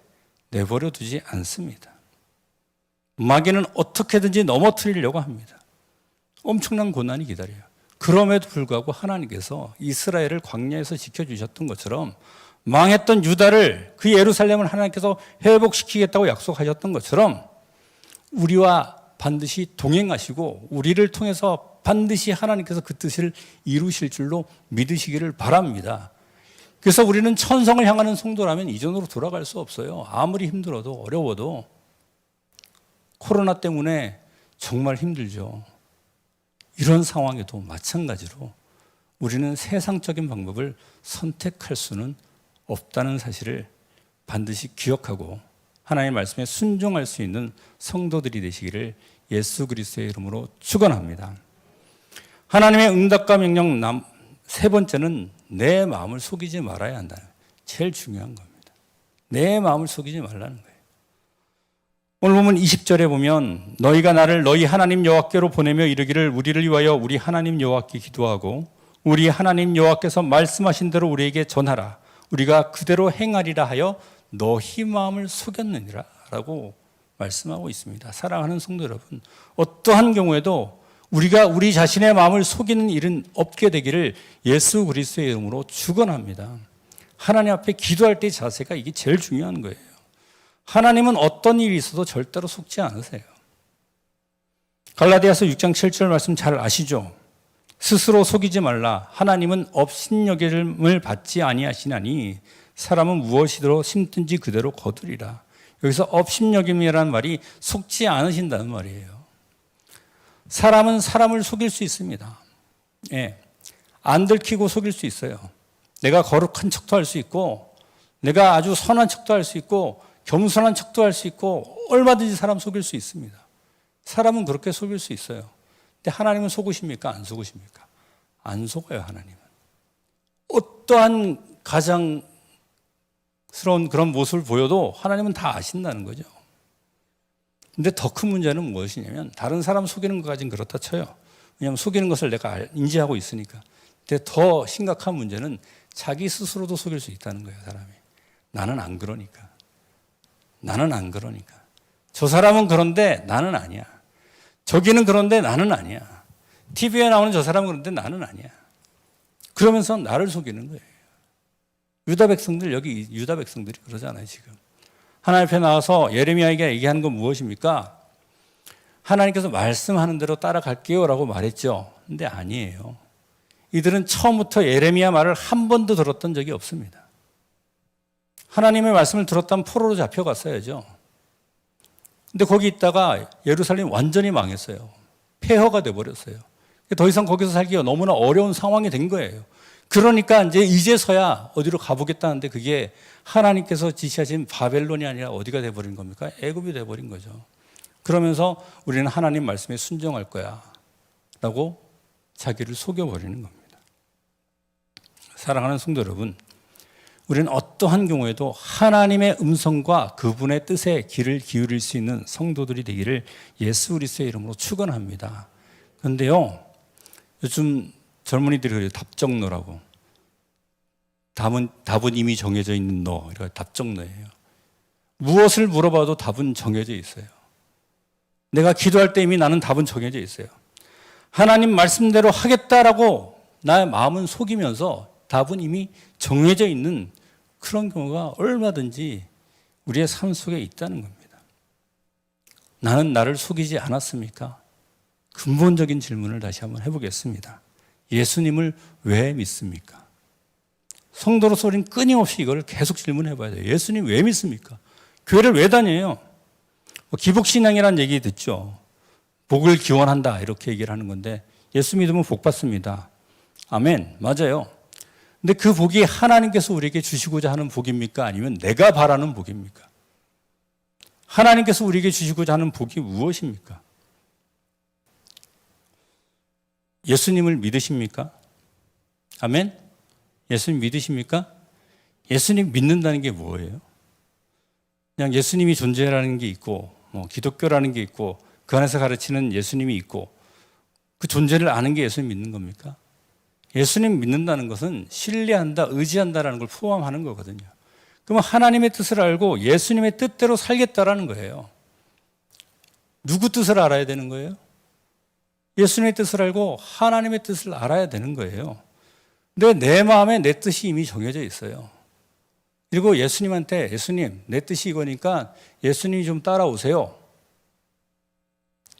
Speaker 1: 내버려 두지 않습니다. 마귀는 어떻게든지 넘어뜨리려고 합니다. 엄청난 고난이 기다려요. 그럼에도 불구하고 하나님께서 이스라엘을 광야에서 지켜주셨던 것처럼 망했던 유다를 그 예루살렘을 하나님께서 회복시키겠다고 약속하셨던 것처럼 우리와 반드시 동행하시고 우리를 통해서 반드시 하나님께서 그 뜻을 이루실 줄로 믿으시기를 바랍니다. 그래서 우리는 천성을 향하는 성도라면 이전으로 돌아갈 수 없어요. 아무리 힘들어도 어려워도 코로나 때문에 정말 힘들죠. 이런 상황에도 마찬가지로 우리는 세상적인 방법을 선택할 수는 없다는 사실을 반드시 기억하고 하나님의 말씀에 순종할 수 있는 성도들이 되시기를 예수 그리스도의 이름으로 축원합니다. 하나님의 응답과 명령 세 번째는 내 마음을 속이지 말아야 한다. 제일 중요한 겁니다. 내 마음을 속이지 말라는 거예요. 오늘 보면 20절에 보면 너희가 나를 너희 하나님 여호와께로 보내며 이르기를 우리를 위하여 우리 하나님 여호와께 기도하고 우리 하나님 여호와께서 말씀하신 대로 우리에게 전하라. 우리가 그대로 행하리라 하여 너희 마음을 속였느니라 라고 말씀하고 있습니다. 사랑하는 성도 여러분, 어떠한 경우에도 우리가 우리 자신의 마음을 속이는 일은 없게 되기를 예수 그리스도의 이름으로 축원합니다. 하나님 앞에 기도할 때의 자세가 이게 제일 중요한 거예요. 하나님은 어떤 일이 있어도 절대로 속지 않으세요. 갈라디아서 6장 7절 말씀 잘 아시죠? 스스로 속이지 말라. 하나님은 업신여김을 받지 아니하시나니 사람은 무엇이더러 심든지 그대로 거두리라. 여기서 업신여김이라는 말이 속지 않으신다는 말이에요. 사람은 사람을 속일 수 있습니다. 예, 안 들키고 속일 수 있어요. 내가 거룩한 척도 할 수 있고, 내가 아주 선한 척도 할 수 있고, 겸손한 척도 할 수 있고, 얼마든지 사람 속일 수 있습니다. 사람은 그렇게 속일 수 있어요. 근데 하나님은 속으십니까? 안 속으십니까? 안 속아요, 하나님은. 어떠한 가장스러운 그런 모습을 보여도 하나님은 다 아신다는 거죠. 근데 더 큰 문제는 무엇이냐면, 다른 사람 속이는 것까지는 그렇다 쳐요. 왜냐하면 속이는 것을 내가 인지하고 있으니까. 근데 더 심각한 문제는 자기 스스로도 속일 수 있다는 거예요, 사람이. 나는 안 그러니까. 나는 안 그러니까. 저 사람은 그런데 나는 아니야. 저기는 그런데 나는 아니야. TV에 나오는 저 사람은 그런데 나는 아니야. 그러면서 나를 속이는 거예요. 유다 백성들, 여기 유다 백성들이 그러잖아요, 지금. 하나님 앞에 나와서 예레미야에게 얘기하는 건 무엇입니까? 하나님께서 말씀하는 대로 따라갈게요 라고 말했죠. 근데 아니에요. 이들은 처음부터 예레미야 말을 한 번도 들었던 적이 없습니다. 하나님의 말씀을 들었다면 포로로 잡혀갔어야죠. 근데 거기 있다가 예루살렘이 완전히 망했어요. 폐허가 돼버렸어요. 더 이상 거기서 살기가 너무나 어려운 상황이 된 거예요. 그러니까 이제서야 어디로 가보겠다는데 그게 하나님께서 지시하신 바벨론이 아니라 어디가 돼버린 겁니까? 애굽이 돼버린 거죠. 그러면서 우리는 하나님 말씀에 순종할 거야 라고 자기를 속여버리는 겁니다. 사랑하는 성도 여러분, 우리는 어떠한 경우에도 하나님의 음성과 그분의 뜻에 귀를 기울일 수 있는 성도들이 되기를 예수 그리스도의 이름으로 축원합니다. 그런데요, 요즘 젊은이들이 그래요. 답정너라고. 답은 이미 정해져 있는 너. 이렇게 답정너예요. 무엇을 물어봐도 답은 정해져 있어요. 내가 기도할 때 이미 나는 답은 정해져 있어요. 하나님 말씀대로 하겠다라고 나의 마음은 속이면서 답은 이미 정해져 있는 그런 경우가 얼마든지 우리의 삶 속에 있다는 겁니다. 나는 나를 속이지 않았습니까? 근본적인 질문을 다시 한번 해보겠습니다. 예수님을 왜 믿습니까? 성도로서 우리는 끊임없이 이걸 계속 질문해 봐야 돼요. 예수님 왜 믿습니까? 교회를 왜 다녀요? 기복신앙이라는 얘기 듣죠. 복을 기원한다 이렇게 얘기를 하는 건데 예수 믿으면 복 받습니다. 아멘. 맞아요. 근데 그 복이 하나님께서 우리에게 주시고자 하는 복입니까? 아니면 내가 바라는 복입니까? 하나님께서 우리에게 주시고자 하는 복이 무엇입니까? 예수님을 믿으십니까? 아멘? 예수님 믿으십니까? 예수님 믿는다는 게 뭐예요? 그냥 예수님이 존재라는 게 있고 기독교라는 게 있고 그 안에서 가르치는 예수님이 있고 그 존재를 아는 게 예수님 믿는 겁니까? 예수님 믿는다는 것은 신뢰한다, 의지한다라는 걸 포함하는 거거든요. 그러면 하나님의 뜻을 알고 예수님의 뜻대로 살겠다라는 거예요. 누구 뜻을 알아야 되는 거예요? 예수님의 뜻을 알고 하나님의 뜻을 알아야 되는 거예요. 근데 내 마음에 내 뜻이 이미 정해져 있어요. 그리고 예수님한테 예수님 내 뜻이 이거니까 예수님이 좀 따라오세요.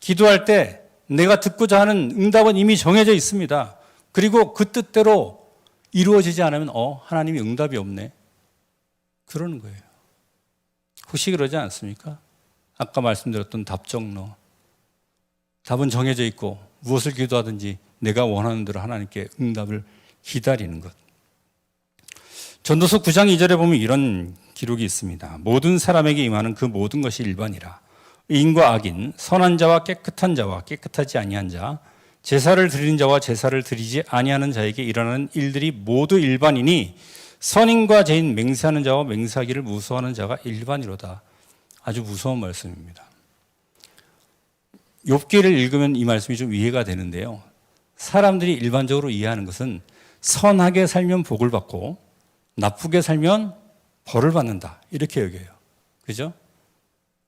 Speaker 1: 기도할 때 내가 듣고자 하는 응답은 이미 정해져 있습니다. 그리고 그 뜻대로 이루어지지 않으면 하나님이 응답이 없네. 그러는 거예요. 혹시 그러지 않습니까? 아까 말씀드렸던 답정너. 답은 정해져 있고 무엇을 기도하든지 내가 원하는 대로 하나님께 응답을 기다리는 것. 전도서 9장 2절에 보면 이런 기록이 있습니다. 모든 사람에게 임하는 그 모든 것이 일반이라. 의인과 악인, 선한 자와 깨끗한 자와 깨끗하지 아니한 자, 제사를 드리는 자와 제사를 드리지 아니하는 자에게 일어나는 일들이 모두 일반이니 선인과 죄인, 맹세하는 자와 맹세하기를 무서워하는 자가 일반이로다. 아주 무서운 말씀입니다. 욥기를 읽으면 이 말씀이 좀 이해가 되는데요. 사람들이 일반적으로 이해하는 것은 선하게 살면 복을 받고 나쁘게 살면 벌을 받는다. 이렇게 여겨요. 그죠?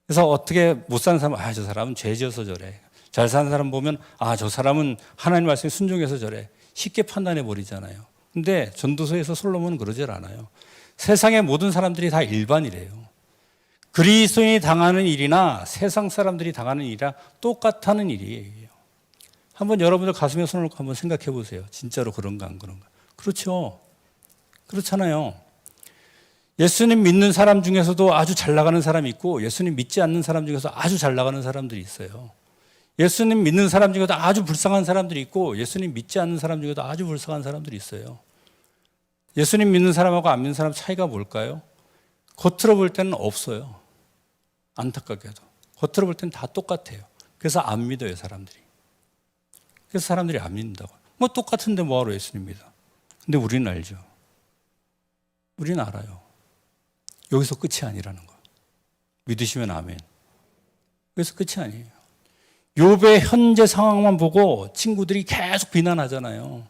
Speaker 1: 그래서 어떻게 못 사는 사람은 저 사람은 죄 지어서 저래. 잘 사는 사람 보면 저 사람은 하나님 말씀에 순종해서 저래. 쉽게 판단해 버리잖아요. 근데 전도서에서 솔로몬은 그러질 않아요. 세상의 모든 사람들이 다 일반이래요. 그리스도인이 당하는 일이나 세상 사람들이 당하는 일이랑 똑같다는 일이에요. 한번 여러분들 가슴에 손을 놓고 한번 생각해 보세요. 진짜로 그런가 안 그런가. 그렇죠. 그렇잖아요. 예수님 믿는 사람 중에서도 아주 잘 나가는 사람이 있고 예수님 믿지 않는 사람 중에서 아주 잘 나가는 사람들이 있어요. 예수님 믿는 사람 중에도 아주 불쌍한 사람들이 있고 예수님 믿지 않는 사람 중에도 아주 불쌍한 사람들이 있어요. 예수님 믿는 사람하고 안 믿는 사람 차이가 뭘까요? 겉으로 볼 때는 없어요. 안타깝게도. 겉으로 볼 때는 다 똑같아요. 그래서 안 믿어요, 사람들이. 그래서 사람들이 안 믿는다고. 뭐 똑같은데 뭐하러 예수님 믿어? 근데 우리는 알죠. 우리는 알아요. 여기서 끝이 아니라는 거. 믿으시면 아멘. 여기서 끝이 아니에요. 욥의 현재 상황만 보고 친구들이 계속 비난하잖아요.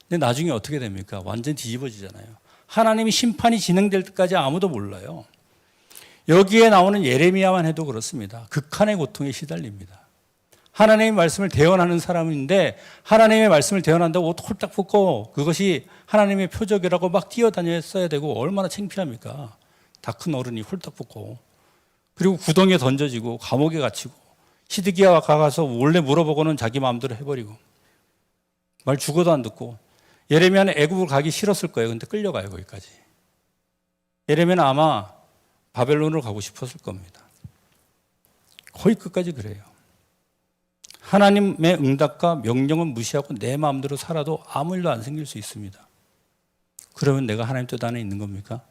Speaker 1: 근데 나중에 어떻게 됩니까? 완전 뒤집어지잖아요. 하나님이 심판이 진행될 때까지 아무도 몰라요. 여기에 나오는 예레미야만 해도 그렇습니다. 극한의 고통에 시달립니다. 하나님의 말씀을 대언하는 사람인데 하나님의 말씀을 대언한다고 옷 홀딱 벗고 그것이 하나님의 표적이라고 막 뛰어다녔어야 되고 얼마나 창피합니까? 다 큰 어른이 홀딱 벗고 그리고 구덩이에 던져지고 감옥에 갇히고 시드기야와 가서 몰래 물어보고는 자기 마음대로 해버리고 말 죽어도 안 듣고 예레미야는 애굽을 가기 싫었을 거예요. 근데 끌려가요 거기까지. 예레미야는 아마 바벨론으로 가고 싶었을 겁니다. 거의 끝까지 그래요. 하나님의 응답과 명령은 무시하고 내 마음대로 살아도 아무 일도 안 생길 수 있습니다. 그러면 내가 하나님 뜻 안에 있는 겁니까?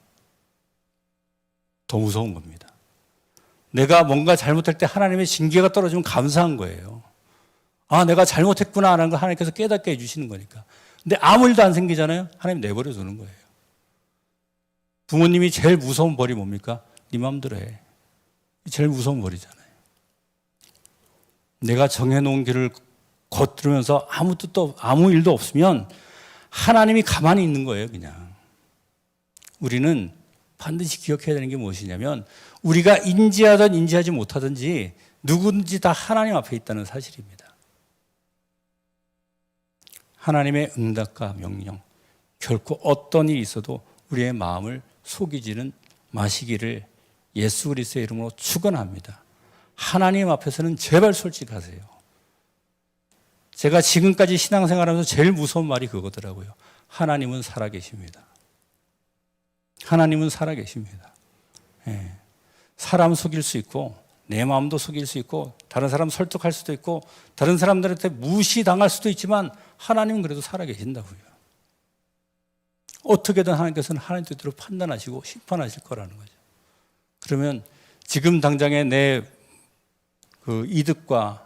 Speaker 1: 더 무서운 겁니다. 내가 뭔가 잘못할 때 하나님의 징계가 떨어지면 감사한 거예요. 아, 내가 잘못했구나 하는 걸 하나님께서 깨닫게 해주시는 거니까. 근데 아무 일도 안 생기잖아요. 하나님 내버려 두는 거예요. 부모님이 제일 무서운 벌이 뭡니까? 네 마음대로 해. 제일 무서운 벌이잖아요. 내가 정해놓은 길을 걷들으면서 아무 뜻도 아무 일도 없으면 하나님이 가만히 있는 거예요, 그냥. 우리는 반드시 기억해야 되는 게 무엇이냐면 우리가 인지하든 인지하지 못하든지 누구든지 다 하나님 앞에 있다는 사실입니다. 하나님의 응답과 명령, 결코 어떤 일이 있어도 우리의 마음을 속이지는 마시기를 예수 그리스도의 이름으로 축원합니다. 하나님 앞에서는 제발 솔직하세요. 제가 지금까지 신앙생활하면서 제일 무서운 말이 그거더라고요. 하나님은 살아계십니다. 하나님은 살아계십니다. 예. 사람 속일 수 있고 내 마음도 속일 수 있고 다른 사람 설득할 수도 있고 다른 사람들한테 무시당할 수도 있지만 하나님은 그래도 살아계신다고요. 어떻게든 하나님께서는 하나님 뜻대로 판단하시고 심판하실 거라는 거죠. 그러면 지금 당장의 내 그 이득과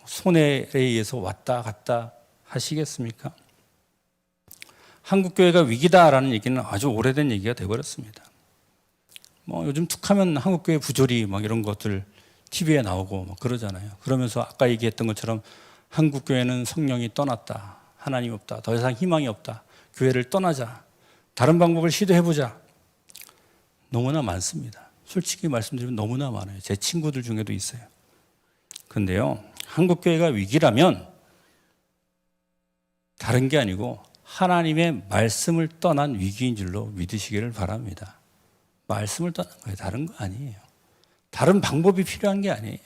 Speaker 1: 손해에 의해서 왔다 갔다 하시겠습니까? 한국교회가 위기다라는 얘기는 아주 오래된 얘기가 되어버렸습니다. 뭐 요즘 툭하면 한국교회 부조리 막 이런 것들 TV에 나오고 막 그러잖아요. 그러면서 아까 얘기했던 것처럼 한국교회는 성령이 떠났다. 하나님 없다. 더 이상 희망이 없다. 교회를 떠나자. 다른 방법을 시도해보자. 너무나 많습니다. 솔직히 말씀드리면 너무나 많아요. 제 친구들 중에도 있어요. 그런데요, 한국교회가 위기라면 다른 게 아니고 하나님의 말씀을 떠난 위기인 줄로 믿으시기를 바랍니다. 말씀을 떠난 거예요. 다른 거 아니에요. 다른 방법이 필요한 게 아니에요.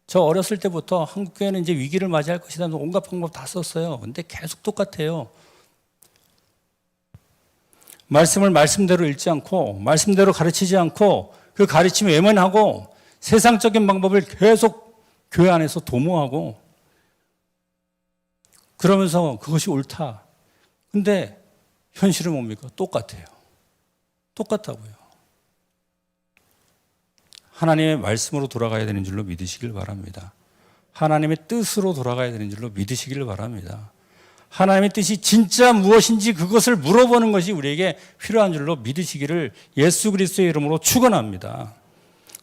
Speaker 1: 저 어렸을 때부터 한국교회는 이제 위기를 맞이할 것이다. 온갖 방법 다 썼어요. 근데 계속 똑같아요. 말씀을 말씀대로 읽지 않고 말씀대로 가르치지 않고 그 가르침을 외면하고 세상적인 방법을 계속 교회 안에서 도모하고 그러면서 그것이 옳다. 근데 현실은 뭡니까? 똑같아요. 똑같다고요. 하나님의 말씀으로 돌아가야 되는 줄로 믿으시길 바랍니다. 하나님의 뜻으로 돌아가야 되는 줄로 믿으시길 바랍니다. 하나님의 뜻이 진짜 무엇인지 그것을 물어보는 것이 우리에게 필요한 줄로 믿으시기를 예수 그리스도의 이름으로 축원합니다.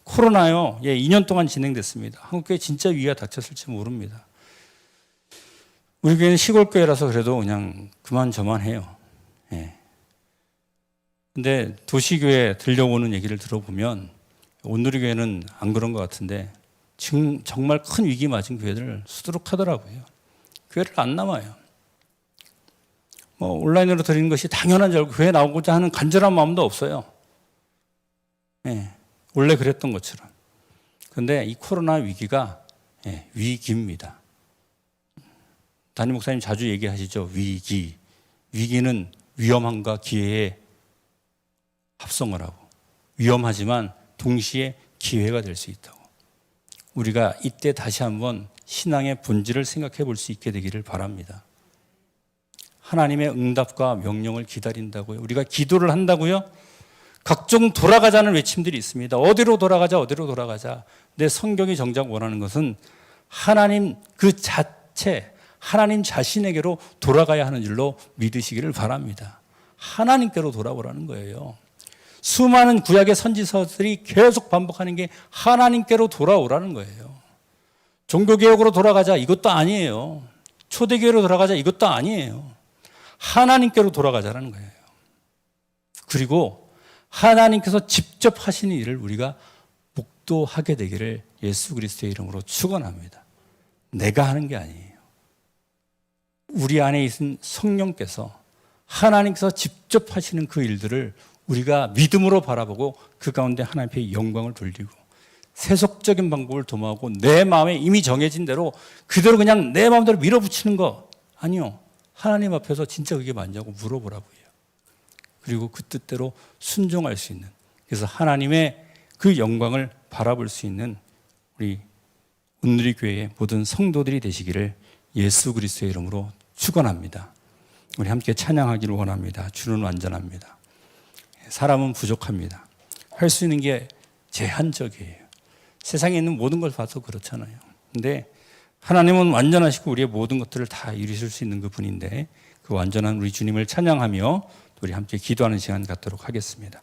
Speaker 1: 코로나요, 2년 동안 진행됐습니다. 한국교회 진짜 위기가 닥쳤을지 모릅니다. 우리 교회는 시골교회라서 그래도 그냥 그만저만해요. 근데 도시교회 들려오는 얘기를 들어보면 온누리교회는 안 그런 것 같은데 지금 정말 큰 위기 맞은 교회들 수두룩하더라고요. 교회를 안 남아요. 뭐 온라인으로 드리는 것이 당연한 줄 알고 교회 나오고자 하는 간절한 마음도 없어요. 원래 그랬던 것처럼. 그런데 이 코로나 위기가 위기입니다. 담임 목사님 자주 얘기하시죠. 위기. 위기는 위험함과 기회의 합성을 하고 위험하지만 동시에 기회가 될 수 있다고. 우리가 이때 다시 한번 신앙의 본질을 생각해 볼 수 있게 되기를 바랍니다. 하나님의 응답과 명령을 기다린다고요. 우리가 기도를 한다고요. 각종 돌아가자는 외침들이 있습니다. 어디로 돌아가자, 어디로 돌아가자. 근데 성경이 정작 원하는 것은 하나님 그 자체, 하나님 자신에게로 돌아가야 하는 줄로 믿으시기를 바랍니다. 하나님께로 돌아오라는 거예요. 수많은 구약의 선지서들이 계속 반복하는 게 하나님께로 돌아오라는 거예요. 종교개혁으로 돌아가자 이것도 아니에요. 초대교회로 돌아가자 이것도 아니에요. 하나님께로 돌아가자라는 거예요. 그리고 하나님께서 직접 하시는 일을 우리가 목도하게 되기를 예수 그리스도의 이름으로 축원합니다. 내가 하는 게 아니에요. 우리 안에 있는 성령께서 하나님께서 직접 하시는 그 일들을 우리가 믿음으로 바라보고 그 가운데 하나님 앞에 영광을 돌리고 세속적인 방법을 도모하고 내 마음에 이미 정해진 대로 그대로 그냥 내 마음대로 밀어붙이는 거 아니요. 하나님 앞에서 진짜 그게 맞냐고 물어보라고요. 그리고 그 뜻대로 순종할 수 있는, 그래서 하나님의 그 영광을 바라볼 수 있는 우리 온누리 교회의 모든 성도들이 되시기를 예수 그리스도의 이름으로 축원합니다. 우리 함께 찬양하기를 원합니다. 주는 완전합니다. 사람은 부족합니다. 할 수 있는 게 제한적이에요. 세상에 있는 모든 걸 봐도 그렇잖아요. 근데 하나님은 완전하시고 우리의 모든 것들을 다 이루실 수 있는 그분인데 그 완전한 우리 주님을 찬양하며 우리 함께 기도하는 시간 갖도록 하겠습니다.